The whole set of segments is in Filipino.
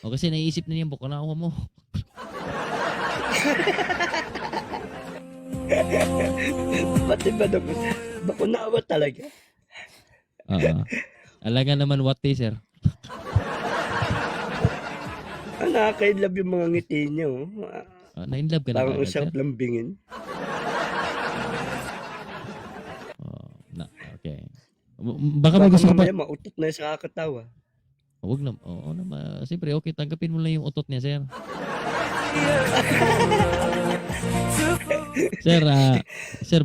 O kasi naiisip na niya, baka naawa mo. Pati ba naman? Bakunawa talaga. Oo. Alaga naman what day, sir. Nakaka-inlove yung mga ngiti niyo. Na-inlove ka na Parang ang kaagad, sir? sarap lambingin. Okay. Baka may gusto ka pa. mamaya mautot na sa kakatawa. Huwag na. Oo naman. Siyempre, okay. Tanggapin mo lang yung utot niya, sir. Sir, sir,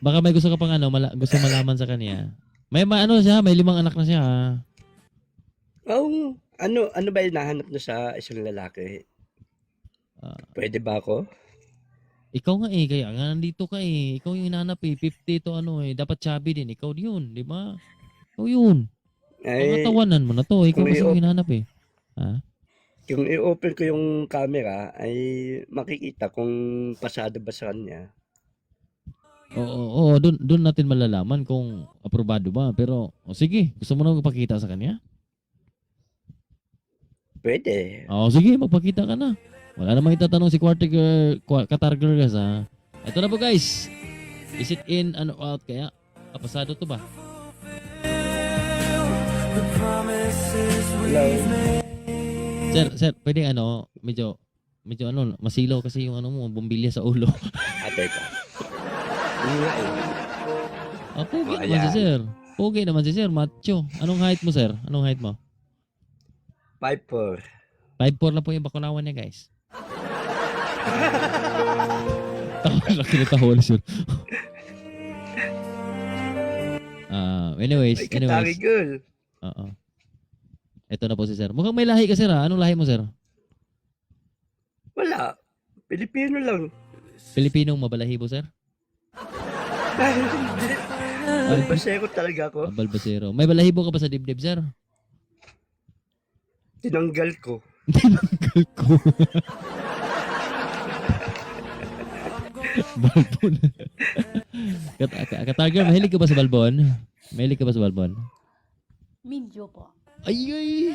baka may gusto ka pang gusto malaman sa kanya. May siya, may 5 anak na siya. Oh, ano ba yung nahanap na sa isang lalaki? Pwede ba ako? Ikaw nga kaya nga nandito ka Ikaw yung hinahanap 50 to dapat chubby din. Ikaw yun, di ba? Ikaw yun. Pangatawanan mo na to. Ikaw kasi yung hinahanap Ha? Kung i-open ko yung camera, ay makikita kung pasado ba sa kanya. Oo, doon natin malalaman kung aprobado ba. Pero, sige, gusto mo na magpakita sa kanya? Pwede. Sige, magpakita ka na. Wala namang itatanong si Qatar Girls, ha? Ito na po, guys. Is it in, out kaya? Pasado to ba? Hello. Sir, pwede medyo masilaw kasi yung mo, bumbilya sa ulo. Teka. Pogi naman si sir. Pogi naman si sir, macho. Anong height mo, sir? Anong height mo? 5'4". 5'4" na po yung bakunawan niya, guys. Laki na tawa na, sir. Anyways. Girl. Oo. Ito na po si sir. Mukhang may lahi ka, sir, ha? Anong lahi mo, sir? Wala. Pilipino lang. Pilipinong mabalahibo, sir? Balbasero talaga ako. Balbasero. May balahibo ka ba sa dibdib, sir? Tinanggal ko. Tinanggal ko. Balbon. Katagar, mahilig ka ba sa balbon? Mahilig ka ba sa balbon? Medyo po. Ay!